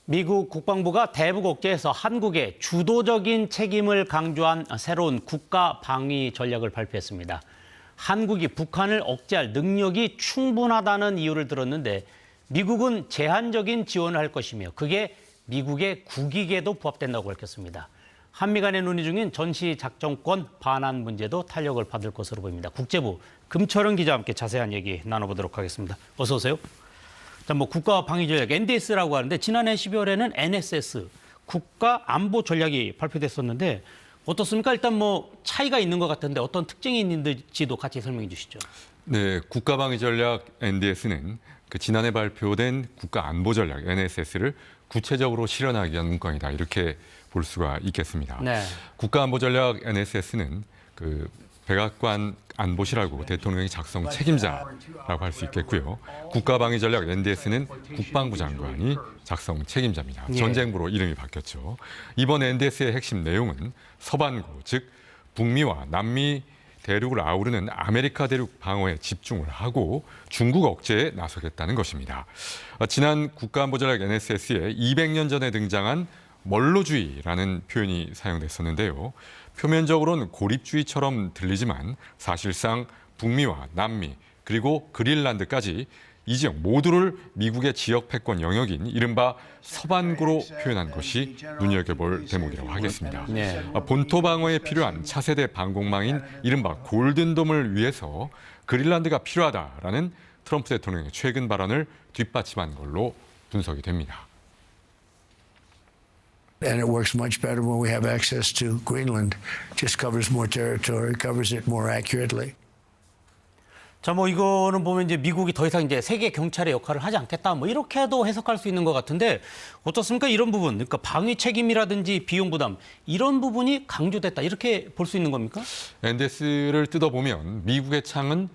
미국 국방부가 대북 억제에서 한국의 주도적인 책임을 강조한 새로운 국가 방위 전략을 발표했습니다. 한국이 북한을 억제할 능력이 충분하다는 이유를 들었는데 미국은 제한적인 지원을 할 것이며 그게 미국의 국익에도 부합된다고 밝혔습니다. 한미 간의 논의 중인 전시작전권 반환 문제도 탄력을 받을 것으로 보입니다. 국제부 금철은 기자와 함께 자세한 얘기 나눠보도록 하겠습니다. 어서 오세요. 자, 국가 방위 전략 NDS라고 하는데 지난해 12월에는 NSS 국가 안보 전략이 발표됐었는데 어떻습니까? 일단 차이가 있는 것 같은데 어떤 특징이 있는지도 같이 설명해 주시죠. 네, 국가 방위 전략 NDS는 지난해 발표된 국가 안보 전략 NSS를 구체적으로 실현하기 위한 문건이다. 이렇게 볼 수가 있겠습니다. 네. 국가 안보 전략 NSS는 백악관 안보실하고 대통령이 작성 책임자라고 할 수 있겠고요. 국가 방위 전략 NDS는 국방부 장관이 작성 책임자입니다. 예. 전쟁부로 이름이 바뀌었죠. 이번 NDS의 핵심 내용은 서반구, 즉 북미와 남미 대륙을 아우르는 아메리카 대륙 방어에 집중을 하고 중국 억제에 나서겠다는 것입니다. 지난 국가안보전략 NSS에 200년 전에 등장한 멀로주의라는 표현이 사용됐었는데요. 표면적으로는 고립주의처럼 들리지만 사실상 북미와 남미 그리고 그린란드까지 이 지역 모두를 미국의 지역 패권 영역인 이른바 서반구로 표현한 것이 눈여겨볼 대목이라고 하겠습니다. 네. 본토 방어에 필요한 차세대 방공망인 이른바 골든돔을 위해서 그린란드가 필요하다라는 트럼프 대통령의 최근 발언을 뒷받침한 걸로 분석이 됩니다. And it works much better when we have access to Greenland. Just covers more territory, covers it more accurately. 자, 이거는 보면 이제 미국이 더 이상 이제 세계 경찰의 역할을 하지 않겠다. 이렇게도 해석할 수 있는 것 같은데 어떻습니까? 이런 부분, 그러니까 방위 책임이라든지 비용 부담 이런 부분이 강조됐다. 이렇게 볼 수 있는 겁니까? NDS를 뜯어보면 미국의 창은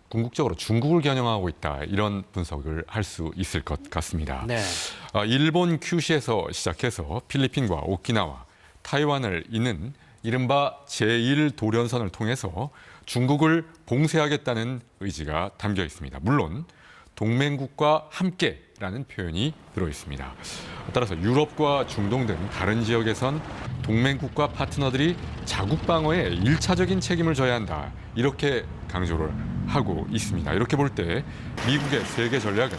궁극적으로 중국을 겨냥하고 있다. 이런 분석을 할 수 있을 것 같습니다. 네. 일본 큐슈에서 시작해서 필리핀과 오키나와, 타이완을 잇는 이른바 제1도련선을 통해서 중국을 봉쇄하겠다는 의지가 담겨 있습니다. 물론 동맹국과 함께라는 표현이 들어 있습니다. 따라서 유럽과 중동 등 다른 지역에선 동맹국과 파트너들이 자국 방어에 일차적인 책임을 져야 한다. 이렇게 강조를 하고 있습니다. 이렇게 볼 때 미국의 세계 전략은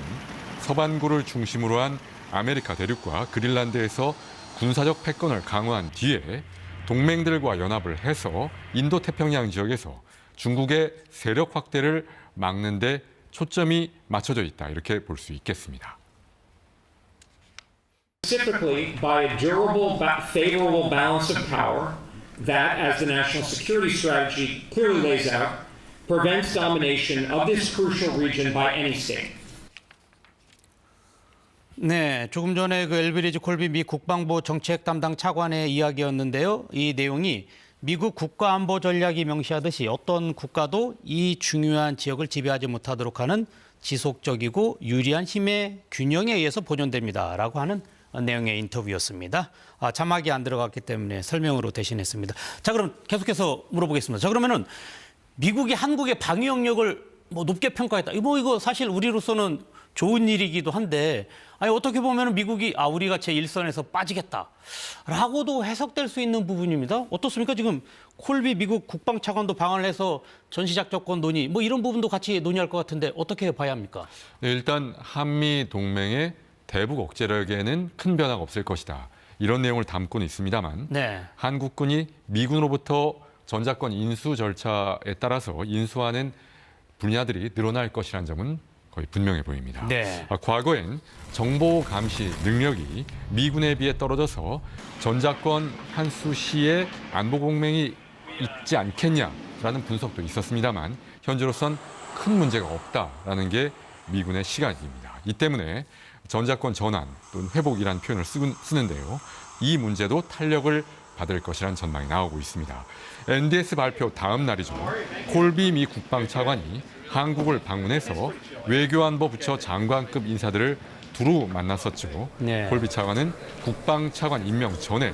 서반구를 중심으로 한 아메리카 대륙과 그린란드에서 군사적 패권을 강화한 뒤에 동맹들과 연합을 해서 인도 태평양 지역에서 중국의 세력 확대를 막는 데 초점이 맞춰져 있다. 이렇게 볼 수 있겠습니다. Specifically by a durable, favorable balance of power that, as the national security strategy clearly lays out, prevents domination of this crucial region by any state. 네, 조금 전에 엘브리지 콜비 미 국방부 정책 담당 차관의 이야기였는데요. 이 내용이 미국 국가안보 전략이 명시하듯이 어떤 국가도 이 중요한 지역을 지배하지 못하도록 하는 지속적이고 유리한 힘의 균형에 의해서 보존됩니다라고 하는 내용의 인터뷰였습니다. 자막이 안 들어갔기 때문에 설명으로 대신했습니다. 자, 그럼 계속해서 물어보겠습니다. 자, 그러면은 미국이 한국의 방위 영역을 높게 평가했다. 이거 사실 우리로서는 좋은 일이기도 한데, 어떻게 보면 미국이 우리가 제1선에서 빠지겠다라고도 해석될 수 있는 부분입니다. 어떻습니까? 지금 콜비 미국 국방차관도 방한을 해서 전시작전권 논의, 이런 부분도 같이 논의할 것 같은데 어떻게 봐야 합니까? 네, 일단 한미 동맹의 대북 억제력에는 큰 변화가 없을 것이다. 이런 내용을 담고는 있습니다만 네. 한국군이 미군으로부터 전자권 인수 절차에 따라서 인수하는 분야들이 늘어날 것이라는 점은 거의 분명해 보입니다. 네. 과거엔 정보 감시 능력이 미군에 비해 떨어져서 전자권 한수 시에 안보 공맹이 있지 않겠냐라는 분석도 있었습니다만 현재로선 큰 문제가 없다라는 게 미군의 시각입니다. 이 때문에 전자권 전환 또는 회복이라는 표현을 쓰는데요. 이 문제도 탄력을 받을 것이라는 전망이 나오고 있습니다. NDS 발표 다음 날이죠. 콜비 미 국방차관이 한국을 방문해서 외교안보 부처 장관급 인사들을 두루 만났었죠. 네. 콜비 차관은 국방차관 임명 전에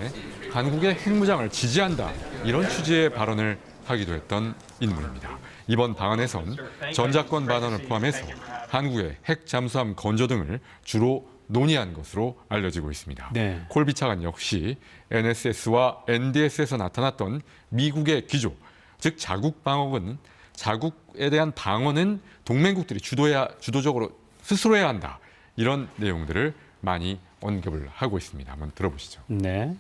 한국의 핵무장을 지지한다. 이런 취지의 발언을 하기도 했던 인물입니다. 이번 방안에선 전작권 반환을 포함해서 한국의 핵 잠수함 건조 등을 주로 논의한 것으로 알려지고 있습니다. 네. 콜비 차관 역시 NSS와 NDS에서 나타났던 미국의 기조, 즉 자국 방어는 자국에 대한 방어는 동맹국들이 주도적으로 스스로 해야 한다. 이런 내용들을 많이 언급을 하고 있습니다. 한번 들어보시죠. 네.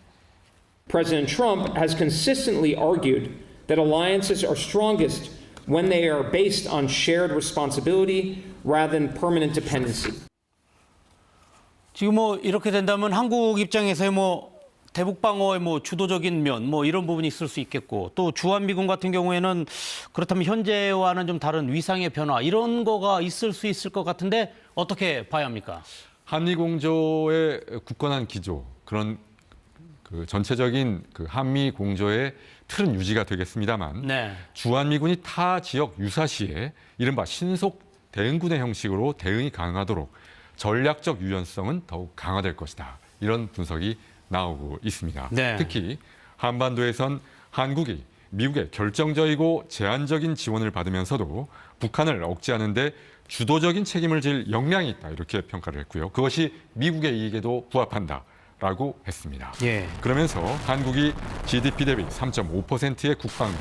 President Trump has consistently argued that alliances are strongest when they are based on shared responsibility rather than permanent dependency. 지금 뭐 이렇게 된다면 한국 입장에서의 뭐 대북 방어의 뭐 주도적인 면 뭐 이런 부분이 있을 수 있겠고 또 주한미군 같은 경우에는 그렇다면 현재와는 좀 다른 위상의 변화 이런 거가 있을 수 있을 것 같은데 어떻게 봐야 합니까? 한미 공조의 굳건한 기조 그런 그 전체적인 그 한미 공조의 틀은 유지가 되겠습니다만 네. 주한미군이 타 지역 유사시에 이른바 신속 대응군의 형식으로 대응이 가능하도록 전략적 유연성은 더욱 강화될 것이다. 이런 분석이 나오고 있습니다. 네. 특히 한반도에선 한국이 미국의 결정적이고 제한적인 지원을 받으면서도 북한을 억제하는 데 주도적인 책임을 질 역량이 있다. 이렇게 평가를 했고요. 그것이 미국의 이익에도 부합한다라고 했습니다. 예. 그러면서 한국이 GDP 대비 3.5%의 국방비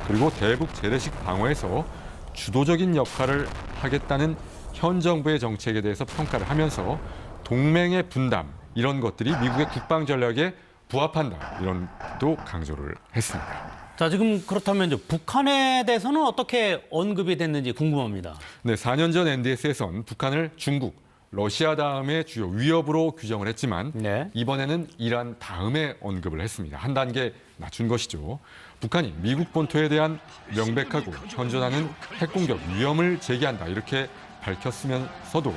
그리고 대북 재래식 방어에서 주도적인 역할을 하겠다는 현 정부의 정책에 대해서 평가를 하면서 동맹의 분담 이런 것들이 미국의 국방 전략에 부합한다 이런 또 강조를 했습니다. 자, 지금 그렇다면 이제 북한에 대해서는 어떻게 언급이 됐는지 궁금합니다. 네, 4년 전 NDS에선 북한을 중국, 러시아 다음에 주요 위협으로 규정을 했지만 네. 이번에는 이란 다음에 언급을 했습니다. 한 단계 낮춘 것이죠. 북한이 미국 본토에 대한 명백하고 현존하는 핵공격 위험을 제기한다 이렇게 밝혔으면서도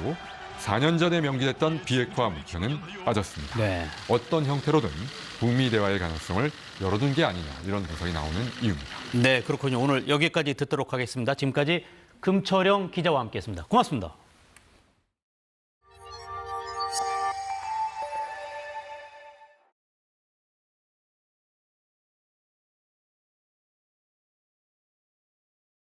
4년 전에 명기됐던 비핵화 목표는 빠졌습니다. 네. 어떤 형태로든 북미 대화의 가능성을 열어둔 게 아니냐 이런 분석이 나오는 이유입니다. 네, 그렇군요. 오늘 여기까지 듣도록 하겠습니다. 지금까지 금철영 기자와 함께했습니다. 고맙습니다.